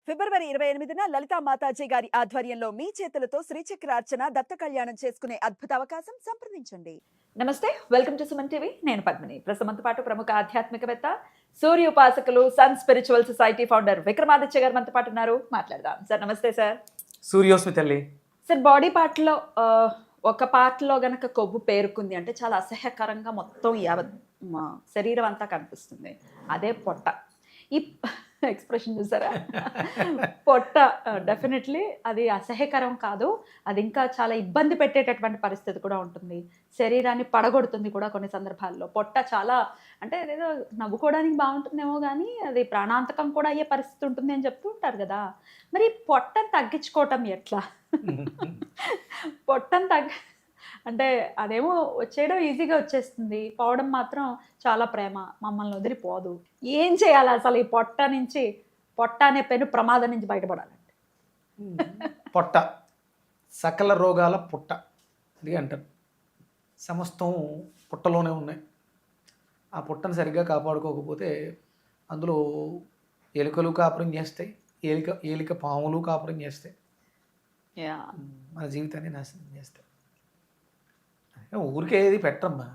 ఫిబ్రవరి 28న లలితా మాతాజీ గారి ఆధ్వర్యంలో మీ చేతులతో శ్రీచక్రార్చన దత్త కళ్యాణం చేసుకునే అద్భుత అవకాశం సంప్రదించండి. నమస్తే, వెల్కమ్ టు సుమన్ టీవీ. నేను పద్మిని. ప్రస్తుతంతో పాటు ప్రముఖ ఆధ్యాత్మికవేత్త, సూర్య ఉపాసకులు, Sun Spiritual Society founder Vikramaditya garu మనతో పాటు ఉన్నారు. మాట్లాడదాం. సార్ నమస్తే. సార్ సూర్యోస్మి తల్లి. సార్, బాడీ పార్ట్లో ఒక పార్ట్లో గనక కొవ్వు పేరుకుంది అంటే చాలా అసహ్యకరంగా మొత్తం యావత్ మా శరీరం అంతా కనిపిస్తుంది. అదే పొట్ట. ఈ ఎక్స్ప్రెషన్ చూసారా? పొట్ట డెఫినెట్లీ అది అసహ్యకరం కాదు, అది ఇంకా చాలా ఇబ్బంది పెట్టేటటువంటి పరిస్థితి కూడా ఉంటుంది. శరీరాన్ని పడగొడుతుంది కూడా కొన్ని సందర్భాల్లో. పొట్ట చాలా అంటే ఏదో నవ్వుకోవడానికి బాగుంటుందేమో కానీ అది ప్రాణాంతకం కూడా అయ్యే పరిస్థితి ఉంటుంది అని చెప్తూ ఉంటారు కదా. మరి పొట్టను తగ్గించుకోవటం ఎట్లా? పొట్టను అంటే అదేమో వచ్చేయడం ఈజీగా వచ్చేస్తుంది, పోవడం మాత్రం చాలా ప్రేమ, మమ్మల్ని వదిలిపోదు. ఏం చేయాలి అసలు ఈ పొట్ట నుంచి, పొట్ట అనే పెను ప్రమాదం నుంచి బయటపడాలంటే? పొట్ట సకల రోగాల పుట్ట అది అంటారు. సమస్తం పుట్టలోనే ఉన్నాయి. ఆ పుట్టను సరిగ్గా కాపాడుకోకపోతే అందులో ఎలుకలు కాపురం చేస్తాయి, ఏలిక పాములు కాపురం చేస్తాయి, మన జీవితాన్ని నాశనం చేస్తాయి. ఊరికే ఏది పెట్టమ్మా.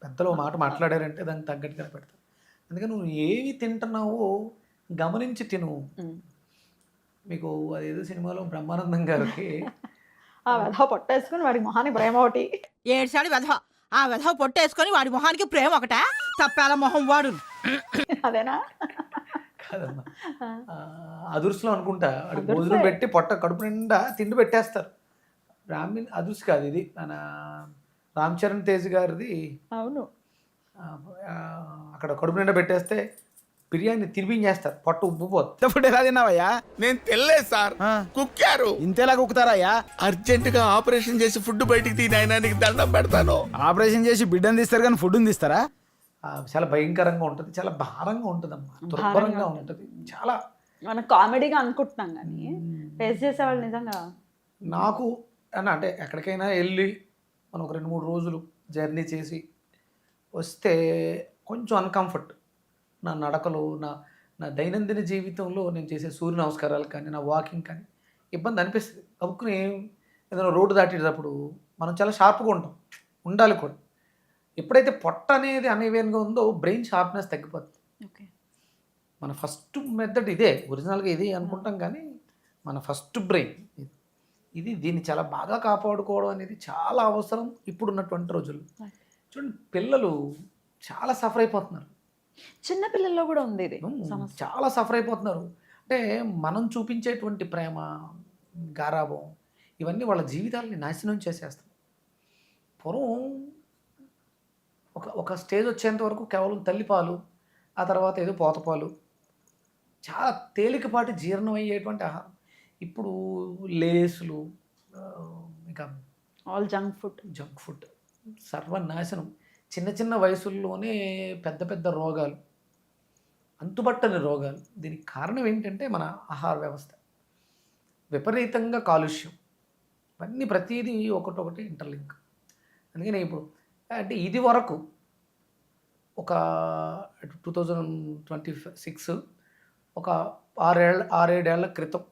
పెద్దలు మాట మాట్లాడారంటే దానికి తగ్గట్టుగా పెడతారు. అందుకని నువ్వు ఏవి తింటున్నావో గమనించి తిను. మీకు అదేదో సినిమాలో బ్రహ్మానందం గారికి ఆ వెధవ పొట్టేసుకుని వాడి మొహానికి ప్రేమ ఒకటి, ఏడ్చాడు వెధవ. ఆ వెధవ పొట్టేసుకొని వాడి మొహానికి ప్రేమ ఒకట, తప్పాల మొహం వాడు. అదేనా? కాదమ్మా, అదుర్సులో అనుకుంటా వాడికి భోజనం పెట్టి పొట్ట కడుపు నిండా తిండి పెట్టేస్తారు. బ్రాహ్మణ్ అదుర్సు కాదు ఇది, మన రామ్ చరణ్ తేజ్ గారిది. అవును, అక్కడ కడుపు నిండా పెట్టేస్తే బిర్యానీ తినిపించేస్తారు, పొట్ట ఉబ్బిపోతుంది. ఫుడ్ ఎలా తిన్నావయ్యా? నేను తెల్లేదు సార్, కుక్కారు. ఇంతేలా కుక్కుతారయ్యా? అర్జెంట్ గా ఆపరేషన్ చేసి ఫుడ్ బయటికి తీనైనా నీకు దండం పెడతాను. ఆపరేషన్ చేసి బిడ్డను తీస్తారు కానీ ఫుడ్ తీస్తారా? చాలా భయంకరంగా ఉంటుంది, చాలా భారంగా ఉంటుంది అమ్మా, దుర్భరంగా ఉంటుంది. చాలా మనం కామెడీగా అనుకుంటున్నాం కానీ ఫేస్ చేసేవాళ్ళు నిజంగా. నాకు అంటే ఎక్కడికైనా వెళ్ళి మనం ఒక 2-3 రోజులు జర్నీ చేసి వస్తే కొంచెం అన్కంఫర్ట్. నా నడకలో, నా దైనందిన జీవితంలో నేను చేసే సూర్య నమస్కారాలు కానీ, నా వాకింగ్ కానీ ఇబ్బంది అనిపిస్తుంది. అప్పుకుని ఏదైనా రోడ్డు దాటేటప్పుడు మనం చాలా షార్ప్గా ఉండాలి కూడా. ఎప్పుడైతే పొట్ట అనేది అనేవేన్గా ఉందో బ్రెయిన్ షార్ప్నెస్ తగ్గిపోతుంది. ఓకే, మన ఫస్ట్ మెథడ్ ఇదే, ఒరిజినల్గా ఇదే అనుకుంటాం కానీ మన ఫస్ట్ బ్రెయిన్ ఇది. దీన్ని చాలా బాగా కాపాడుకోవడం అనేది చాలా అవసరం ఇప్పుడున్నటువంటి రోజుల్లో. చూడండి, పిల్లలు చాలా సఫర్ అయిపోతున్నారు. చిన్న పిల్లల్లో కూడా ఉంది ఇది, చాలా సఫర్ అయిపోతున్నారు. అంటే మనం చూపించేటువంటి ప్రేమ, గారాబం ఇవన్నీ వాళ్ళ జీవితాలని నాశనం చేసేస్తాం. పూర్వం ఒక స్టేజ్ వచ్చేంత వరకు కేవలం తల్లిపాలు, ఆ తర్వాత ఏదో పోతపాలు, చాలా తేలికపాటి జీర్ణం అయ్యేటువంటి ఆహారం. ఇప్పుడు లేసులు, ఇంకా ఆల్ జంక్ ఫుడ్ సర్వనాశనం. చిన్న చిన్న వయసుల్లోనే పెద్ద పెద్ద రోగాలు, అంతుబట్టని రోగాలు. దీనికి కారణం ఏంటంటే మన ఆహార వ్యవస్థ, విపరీతంగా కాలుష్యం, ఇవన్నీ ప్రతిదీ ఒకటొకటి ఇంటర్లింక్. అందుకని ఇప్పుడు అంటే ఇది వరకు ఒక 2026 ఒక 6-7 ఏళ్ల క్రితం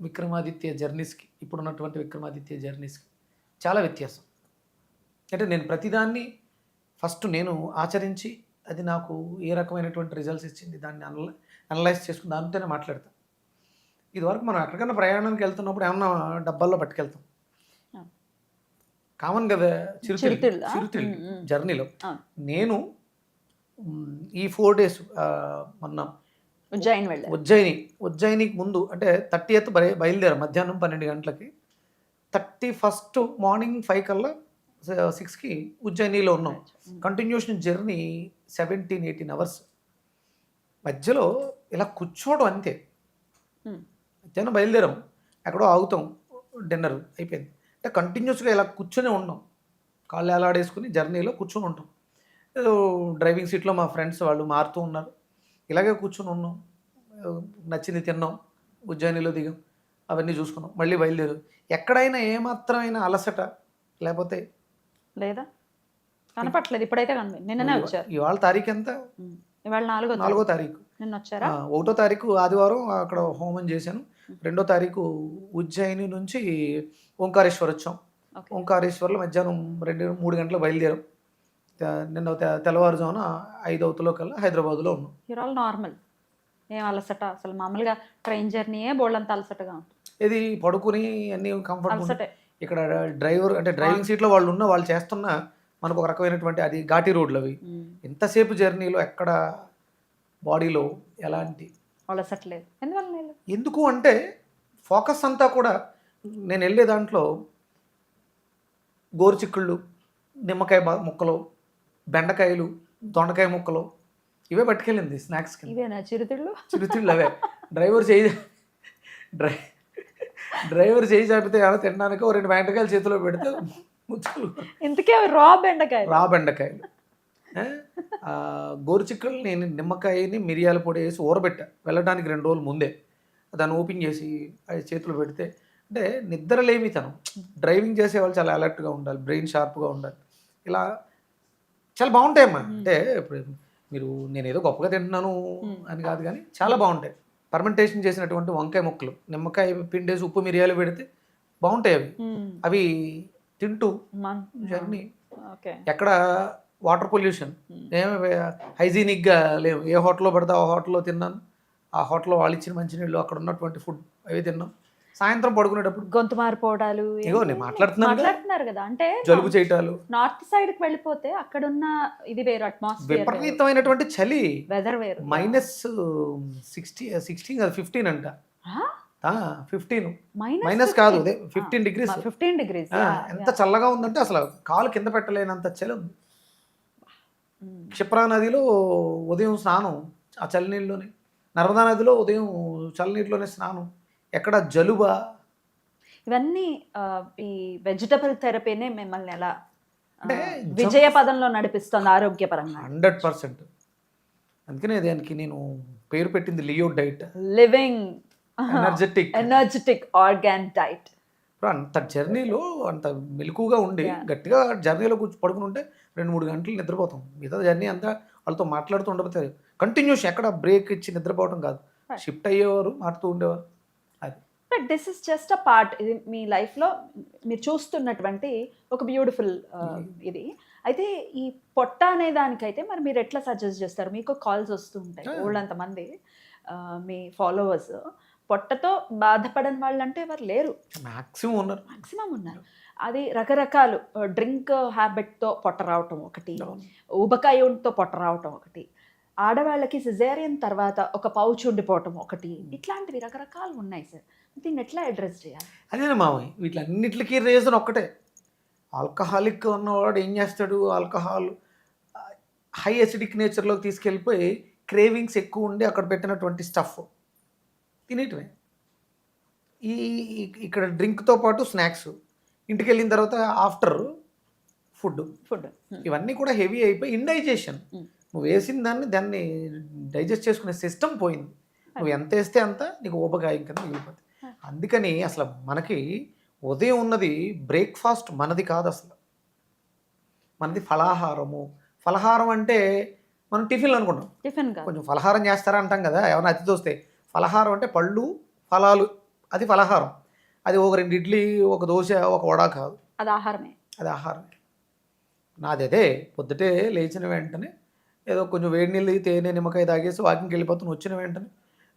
విక్రమాదిత్య జర్నీస్కి ఇప్పుడున్నటువంటి విక్రమాదిత్య జర్నీస్కి చాలా వ్యత్యాసం. అంటే నేను ప్రతిదాన్ని ఫస్ట్ నేను ఆచరించి అది నాకు ఏ రకమైనటువంటి రిజల్ట్స్ ఇచ్చింది దాన్ని అనలైజ్ చేసుకుని దానితోనే మాట్లాడతాను. ఇదివరకు మనం ఎక్కడికైనా ప్రయాణానికి వెళ్తున్నప్పుడు ఏమన్నా డబ్బాల్లో పట్టుకెళ్తాం, కామన్ కదా. చిరుతిళ్ళు జర్నీలో నేను ఈ 4 days మొన్న ఉజ్జయినికి ముందు అంటే 30th బయలుదేరాం మధ్యాహ్నం 12 గంటలకి. 31st మార్నింగ్ 5 కల్లా 6కి ఉజ్జయినిలో ఉన్నాం. Continuation journey 17-18 hours. మధ్యలో ఇలా కూర్చోవడం అంతే. మధ్యాహ్నం బయలుదేరాం, ఎక్కడో ఆగుతాం, డిన్నర్ అయిపోయింది. అంటే కంటిన్యూస్గా ఇలా కూర్చొని ఉన్నాం, కాళ్ళు ఎలాడేసుకుని జర్నీలో కూర్చొని ఉంటాం. ఏదో డ్రైవింగ్ సీట్లో మా ఫ్రెండ్స్ వాళ్ళు మారుతూ ఉన్నారు, ఇలాగే కూర్చొని ఉన్నాం, నచ్చింది తిన్నాం, ఉజ్జయినిలో దిగాం, అవన్నీ చూసుకున్నాం, మళ్ళీ బయలుదేరు. ఎక్కడైనా ఏమాత్రమైన అలసట లేకపోతే లేదా కనపట్లేదు. ఇప్పుడైతే నిన్ననే వచ్చారు. ఇవాళ తారీఖు ఎంత? ఇవాళ 4వ తారీఖు. నిన్న వచ్చారా? 1వ తారీఖు ఆదివారం అక్కడ హోమం చేశాను. 2వ తారీఖు ఉజ్జయిని నుంచి ఓంకారేశ్వర్ వచ్చాం. ఓకే. ఓంకారేశ్వర్లో మధ్యాహ్నం 3 గంటలకు బయలుదేరాం. నిన్న తెల్లవారుజామున 5 కల్లా హైదరాబాద్లో ఉన్నాం. యూర్ ఆల్ నార్మల్, ఏం అలసట అసలు? మామూలుగా ట్రైన్ జర్నీయే బోల్డంత అలసటగా ఉంటుంది. ఇది పడుకుని అన్ని కంఫర్ట్. అలసటే. ఇక్కడ డ్రైవర్ అంటే డ్రైవింగ్ సీట్లో వాళ్ళు చేస్తున్న మనకు ఒక రకమైనటువంటి అది ఘాటీ రోడ్లు అవి. ఎంతసేపు జర్నీలో ఎక్కడ బాడీలో ఎలాంటి అలసట్లేదు. ఎందువల్ల లేదు? ఎందుకు అంటే ఫోకస్ అంతా కూడా నేను వెళ్ళే దాంట్లో గోరుచిక్కుళ్ళు, నిమ్మకాయ ముక్కలు, బెండకాయలు, దొండకాయ ముక్కలు ఇవే పట్టుకెళ్ళింది స్నాక్స్ కింద. ఇవేనా చిరుతిళ్ళు? చిరుతిళ్ళు అవే. డ్రైవర్ చేయి చాపితే ఏమైనా తినడానికి 2 బెండకాయలు చేతిలో పెడితే ముచ్చులు. ఇంతకే రా బెండకాయలు. రా బెండకాయలు, గోరుచిక్కుళ్ళు నేను నిమ్మకాయని మిరియాల పొడి వేసి ఊరబెట్టా వెళ్ళడానికి 2 రోజుల ముందే. దాన్ని ఓపెన్ చేసి అది చేతిలో పెడితే అంటే నిద్రలేమితనం. డ్రైవింగ్ చేసే వాళ్ళు చాలా అలర్ట్గా ఉండాలి, బ్రెయిన్ షార్ప్గా ఉండాలి. ఇలా చాలా బాగుంటాయమ్మా. అంటే ఇప్పుడు నేను ఏదో గొప్పగా తింటున్నాను అని కాదు, కానీ చాలా బాగుంటాయి. ఫర్మెంటేషన్ చేసినటువంటి వంకాయ ముక్కలు, నిమ్మకాయ పిండేసి ఉప్పు మిరియాలు పెడితే బాగుంటాయి అవి. అవి తింటూ జర్నీ. ఎక్కడ వాటర్ పొల్యూషన్, ఏమి హైజీనిక్గా లేవు. ఏ హోటల్లో పడితే ఆ హోటల్లో తిన్నాను. ఆ హోటల్లో వాళ్ళు ఇచ్చిన మంచినీళ్ళు, అక్కడ ఉన్నటువంటి ఫుడ్ అవి తిన్నాం. సాయంత్రం పడుకునేటప్పుడు గొంతు మారిపోవడాలు. ఇగో నేను మాట్లాడుతున్నారు కదా, అంటే జలుబు చేయటాలు. నార్త్ సైడ్ కి వెళ్ళిపోతే అక్కడున్న ఇది వేరు, అట్మాస్ఫియర్ విపరీతమైనటువంటి చలి, వెదర్ వేరు. -15 అంట. 15 Minus మైనస్ కాదు, అదే 15 degrees. 15 degrees. ఎంత చల్లగా ఉందంటే అసలు కాలు కింద పెట్టలేనంత చలి ఉంది. క్షిప్రా నదిలో ఉదయం స్నానం ఆ చల్లనీళ్ళలోనే, నర్మదా నదిలో ఉదయం చల్లనీటిలోనే స్నానం. ఎక్కడ జలుబా? ఇవన్నీ ఈ వెజిటబుల్ థెరపీనే మిమ్మల్ని ఎలా అంటే విజయ పదంలో నడిపిస్తుంది ఆరోగ్యపరంగా? 100%. అందుకనే దానికి నేను పేరు పెట్టింది Leo diet, living energetic organ diet. ఇప్పుడు అంత జర్నీలో అంత మెలకుగా ఉండి గట్టిగా జర్నీలో పడుకుని ఉంటే 2-3 గంటలు నిద్రపోతాం. మిగతా జర్నీ అంతా వాళ్ళతో మాట్లాడుతూ ఉండబోతారు. కంటిన్యూస్ ఎక్కడ బ్రేక్ ఇచ్చి నిద్రపోవడం కాదు. షిఫ్ట్ అయ్యేవారు, మారుతూ ఉండేవారు. అది but this is just a part. ఇది మీ లైఫ్లో మీరు చూస్తున్నటువంటి ఒక బ్యూటిఫుల్ ఇది. అయితే ఈ పొట్ట అనే దానికైతే మరి మీరు ఎట్లా సజెస్ట్ చేస్తారు? మీకు కాల్స్ వస్తూ ఉంటాయి ఊళ్ళంతమంది మీ ఫాలోవర్స్. పొట్టతో బాధపడని వాళ్ళు అంటే ఎవరు లేరు, మ్యాక్సిమం ఉన్నారు. అది రకరకాలు డ్రింక్ హ్యాబిట్తో పొట్ట రావటం ఒకటి, ఊబకాయంతో పొట్ట రావటం ఒకటి, ఆడవాళ్ళకి సిజేరియన్ తర్వాత ఒక పౌచ్ ఉండిపోవటం ఒకటి, ఇట్లాంటివి రకరకాలు ఉన్నాయి సార్. దీన్ని ఎట్లా అడ్రస్ చేయాలి? అదే మామయ్య, వీటిలన్నిటికీ రీజన్ ఒక్కటే. ఆల్కహాలిక్ ఉన్నవాడు ఏం చేస్తాడు? ఆల్కహాల్ హై అసిడిక్ నేచర్లోకి తీసుకెళ్ళిపోయి క్రేవింగ్స్ ఎక్కువ ఉండి అక్కడ పెట్టినటువంటి స్టఫ్ తినేటివే. ఇక్కడ డ్రింక్తో పాటు స్నాక్స్, ఇంటికి వెళ్ళిన తర్వాత ఆఫ్టర్ ఫుడ్ ఇవన్నీ కూడా హెవీ అయిపోయి ఇండైజెషన్. నువ్వు వేసిన దాన్ని డైజెస్ట్ చేసుకునే సిస్టమ్ పోయింది. నువ్వు ఎంత వేస్తే అంత నీకు ఊబకాయం కింద మిగిలిపోతుంది. అందుకని అసలు మనకి ఉదయం ఉన్నది బ్రేక్ఫాస్ట్ మనది కాదు, అసలు మనది ఫలాహారము. ఫలహారం అంటే మనం టిఫిన్లు అనుకుంటాం. టిఫిన్ కొంచెం ఫలహారం చేస్తారా అంటాం కదా ఎవరైనా అతిథి వస్తే. ఫలహారం అంటే పళ్ళు ఫలాలు, అది ఫలహారం. అది ఒక 2 ఇడ్లీ, ఒక దోశ, ఒక వడ కాదు, అది ఆహారమే. అది ఆహారమే. నాది అదే. పొద్దుటే లేచిన వెంటనే ఏదో కొంచెం వేడి నీళ్ళు, తేనె, నిమ్మకాయ తాగేసి వాకింగ్కి వెళ్ళిపోతాను. వచ్చిన వెంటనే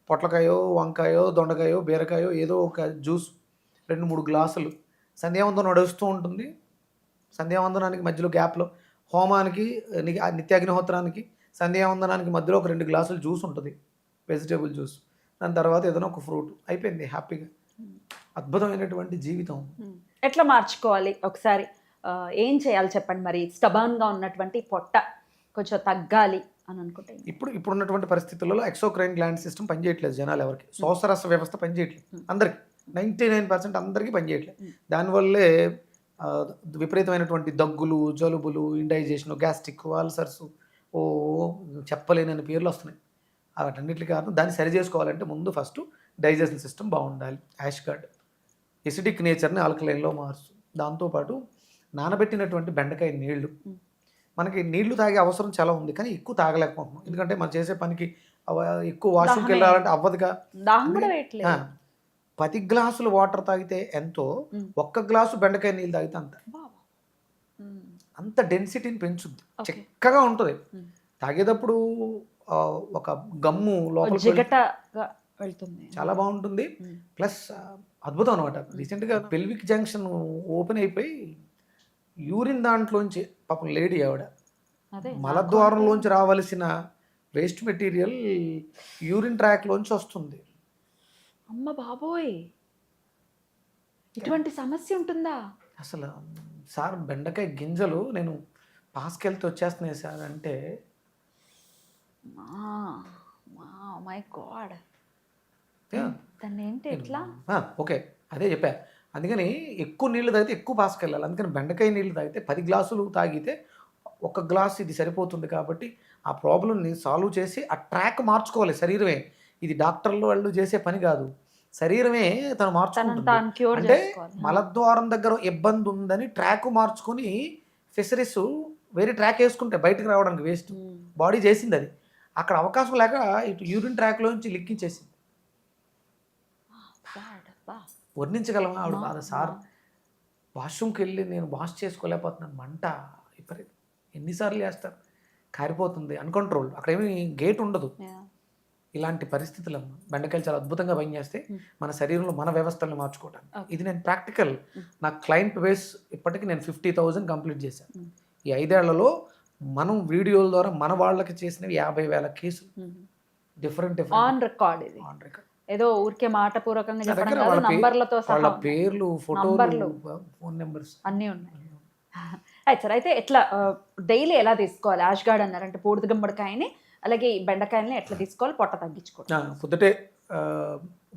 పొట్లకాయో, వంకాయో, దొండకాయో, బీరకాయో ఏదో ఒక జ్యూస్ 2-3 గ్లాసులు. సంధ్యావందనం నడుస్తూ ఉంటుంది. సంధ్యావందనానికి మధ్యలో గ్యాప్లో హోమానికి, నిత్యాగ్నిహోత్రానికి, సంధ్యావందనానికి మధ్యలో ఒక 2 గ్లాసులు జ్యూస్ ఉంటుంది, వెజిటేబుల్ జ్యూస్. దాని తర్వాత ఏదైనా ఒక ఫ్రూట్. అయిపోయింది హ్యాపీగా. అద్భుతమైనటువంటి జీవితం. ఎట్లా మార్చుకోవాలి ఒకసారి? ఏం చేయాలి చెప్పండి మరి? స్టబర్న్గా ఉన్నటువంటి పొట్ట కొంచెం తగ్గాలి అని అనుకుంటే ఇప్పుడు ఉన్నటువంటి పరిస్థితులలో ఎక్సోక్రైన్ గ్లాండ్ సిస్టమ్ పనిచేయట్లేదు జనాలు ఎవరికి. శ్వాసరస వ్యవస్థ పనిచేయట్లేదు అందరికి, 99% అందరికీ పనిచేయట్లేదు. దానివల్లే విపరీతమైనటువంటి దగ్గులు, జలుబులు, ఇండైజేషన్, గ్యాస్ట్రిక్, అల్సర్స్, చెప్పలేనని పేర్లు వస్తున్నాయి. వాటన్నిటికీ కారణం. దాన్ని సరి చేసుకోవాలంటే ముందు ఫస్ట్ డైజెషన్ సిస్టమ్ బాగుండాలి. యాష్ గార్డ్ ఎసిడిక్ నేచర్ని ఆల్కలైన్లో మార్చు. దాంతోపాటు నానబెట్టినటువంటి బెండకాయ నీళ్లు. మనకి నీళ్లు తాగే అవసరం చాలా ఉంది, కానీ ఎక్కువ తాగలేకపోతున్నాం. ఎందుకంటే మనం చేసే పనికి ఎక్కువ వాష్రూమ్కి దాహమే. వెళ్ళాలంటే అవ్వదుగా. దాహం కూడా వేయట్లేదు. 10 గ్లాసులు వాటర్ తాగితే ఎంతో, ఒక్క గ్లాసు బెండకాయ నీళ్ళు తాగితే అంత. బాబా. అంత డెన్సిటీని పెంచుద్ది, Okay. చిక్కగా ఉంటుంది. తాగేటప్పుడు ఒక గమ్ము లోపల జిగటగా వెళ్తుంది. చాలా బాగుంటుంది. ప్లస్ అద్భుతం అనమాట. రీసెంట్గా పెల్విక్ జంక్షన్ ఓపెన్ అయిపోయి యూరిన్ దాంట్లోంచి పాపం లేడీ ఆవిడ అదే మలద్వారంలోంచి రావాల్సిన వేస్ట్ మెటీరియల్ యూరిన్ ట్రాక్లోంచి వస్తుంది. అమ్మ బాబోయ్, ఇటువంటి సమస్య ఉంటుందా? అసలు సార్ బెండకాయ గింజలు నేను పాస్కెళ్తే వచ్చేస్తున్నాయి సార్ అంటే, మై గాడ్, yeah. దాన్ని ఏంటి ఎట్లా? ఓకే, అదే చెప్పా. అందుకని ఎక్కువ నీళ్ళు తాగితే ఎక్కువ పాస్కెళ్ళాలి. అందుకని బెండకాయ నీళ్ళు తాగితే 10 గ్లాసులు తాగితే ఒక గ్లాస్ ఇది సరిపోతుంది. కాబట్టి ఆ ప్రాబ్లమ్ని సాల్వ్ చేసి ఆ ట్రాక్ మార్చుకోవాలి శరీరమే. ఇది డాక్టర్లు వాళ్ళు చేసే పని కాదు, శరీరమే తను తనని మార్చుకుంటుంది. తాను క్యూర్ అంటే చేసుకోవాలి. మలద్వారం దగ్గర ఇబ్బంది ఉందని ట్రాక్ మార్చుకొని ఫిషరీస్ వేరే ట్రాక్ వేసుకుంటే బయటకు రావడానికి వేస్ట్. బాడీ చేసింది అది, అక్కడ అవకాశం లేక ఇటు యూరిన్ ట్రాక్లోంచి లిక్కించేసింది. వర్ణించగలమా ఆవిడ బాధ? సార్ వాష్రూమ్కి వెళ్ళి నేను వాష్ చేసుకోలేకపోతున్నాను, మంట విపరీతం, ఎన్నిసార్లు చేస్తారు, కారిపోతుంది, అన్కంట్రోల్, అక్కడ ఏమి గేట్ ఉండదు. ఇలాంటి పరిస్థితులు బెండకాయలు చాలా అద్భుతంగా పనిచేస్తే మన శరీరంలో మన వ్యవస్థలను మార్చుకోవటానికి. ఇది నేను ప్రాక్టికల్, నా క్లయింట్ బేస్ ఇప్పటికీ నేను 50,000 కంప్లీట్ చేశాను. ఈ 5 ఏళ్లలో మనం వీడియోల ద్వారా మన వాళ్ళకి చేసినవి 50,000 కేసులు, డిఫరెంట్ ఆన్ రికార్డ్. ఇది ఆన్ రికార్డ్. ఏదో ఊరికే మాట పూర్వకంగా చెప్పడం దగ్గర కాదు, వాళ్ళ నంబర్లతో వాళ్ళ సహా పేర్లు, నంబర్లు. ఫోటోలు, ఫోన్ నెంబర్స్ అన్నీ ఉన్నాయి. అయితే సార్, అయితే ఎట్లా డైలీ ఎలా తీసుకోవాలి? యాష్ గార్డ్ అన్నారంటే బూడిద గుమ్మడికాయని, అలాగే ఈ బెండకాయలని ఎట్లా తీసుకోవాలి పొట్ట తగ్గించుకోవాలి? పొద్దుటే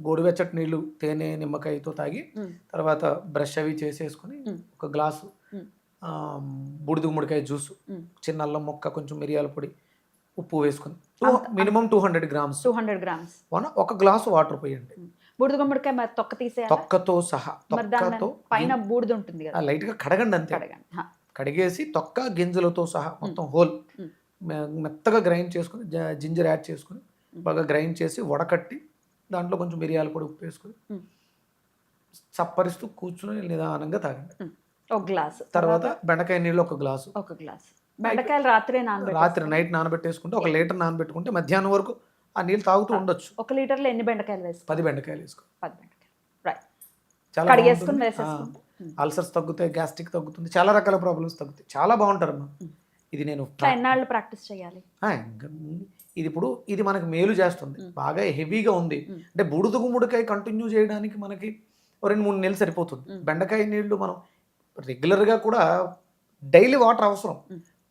గోరువెచ్చటి నీళ్ళు తేనె నిమ్మకాయతో తాగి తర్వాత బ్రష్ అవి చేసేసుకుని ఒక గ్లాసు బూడిద గుమ్మడికాయ జ్యూసు, చిన్న అల్లం మొక్క, కొంచెం మిరియాల పొడి, ఉప్పు వేసుకుని మినిమం 200 గ్రామ్స్ 200 గ్రామ్స్ ఒక గ్లాసు వాటర్ పోయండి. బూడిద గుమ్మడికాయ మరి తొక్క తీసేయాలి? తొక్కతో సహా, మరి దాని తొక్కతో పైన బూడిద ఉంటుంది కదా, లైట్గా కడగండి అంతే. కడగండి. కడిగేసి తొక్క గింజలతో సహా మొత్తం హోల్ మెత్తగా గ్రైండ్ చేసుకుని, జింజర్ యాడ్ చేసుకుని బాగా గ్రైండ్ చేసి వడకట్టి దాంట్లో కొంచెం మిరియాల పొడి, ఉప్పు వేసుకుని చప్పరిస్తూ కూర్చుని నిదానంగా తాగండి. ఒక గ్లాస్. తర్వాత బెండకాయ నీళ్ళు ఒక గ్లాసు. ఒక గ్లాస్ బెండకాయలు రాత్రి నైట్ నానబెట్టేసుకుంటే 1 లీటర్ నానబెట్టుకుంటే మధ్యాహ్నం వరకు ఆ నీళ్ళు తాగుతూ ఉండొచ్చు. 1 లీటర్లో ఎన్ని బెండకాయలు వేసుకో? 10 బెండకాయలు వేసుకో. 10 బెండకాయలు. రైట్. చాలా కడిగేసుకుని వేసేసుకుంటే అల్సర్స్ తగ్గుతాయి, గ్యాస్ట్రిక్ తగ్గుతుంది, చాలా రకాల ప్రాబ్లమ్స్ తగ్గుతాయి. చాలా బాగుంటారమ్మా. ఇది నేను ఎన్నాళ్ళు ప్రాక్టీస్ చేయాలి? ఇది ఇప్పుడు ఇది మనకు మేలు చేస్తుంది, బాగా హెవీగా ఉంది అంటే బూడిద గుమ్మడికాయ కంటిన్యూ చేయడానికి మనకి 2-3 నెలలు సరిపోతుంది. బెండకాయ నీళ్లు మనం రెగ్యులర్గా కూడా డైలీ వాటర్ అవసరం.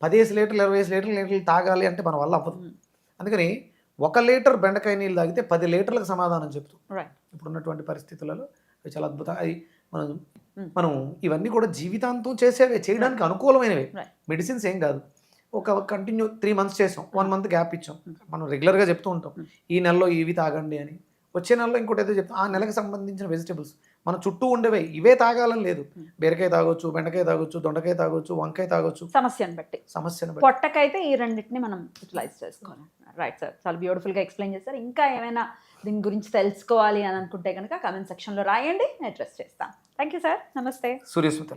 15 లీటర్లు 25 లీటర్లు తాగాలి అంటే మన వల్ల అవ్వదు. అందుకని 1 లీటర్ బెండకాయ నీళ్ళు తాగితే 10 లీటర్లకు సమాధానం చెప్తాం. ఇప్పుడున్నటువంటి పరిస్థితులలో అవి చాలా అద్భుతం. అది మనం ఇవన్నీ కూడా జీవితాంతం చేసేవే, చేయడానికి అనుకూలమైనవి, మెడిసిన్స్ ఏం కాదు. ఒక కంటిన్యూ 3 months చేసాం, 1 month గ్యాప్ ఇచ్చాం. మనం రెగ్యులర్గా చెప్తూ ఉంటాం ఈ నెలలో ఇవి తాగండి అని, వచ్చే నెలలో ఇంకోటి ఏదో చెప్తాం. ఆ నెలకు సంబంధించిన వెజిటబుల్స్ మన చుట్టూ ఉండేవే, ఇవే తాగాలని లేదు. బీరకాయ తాగొచ్చు, బెండకాయ తాగొచ్చు, దొండకాయ తాగొచ్చు, వంకాయ తాగొచ్చు, సమస్యను బట్టి. పొట్టకైతే ఈ రెండింటిని మనం యూటిలైజ్ చేసుకోవాలి. రైట్ సార్, చాలా బ్యూటిఫుల్గా ఎక్స్ప్లెయిన్ చేస్తారు. ఇంకా ఏమైనా దీని గురించి తెలుసుకోవాలి అని అనుకుంటే కనుక కామెంట్ సెక్షన్లో రాయండి, నేను అడ్రస్ చేస్తాను. థ్యాంక్ యూ సార్, నమస్తే. సూర్యస్మిత.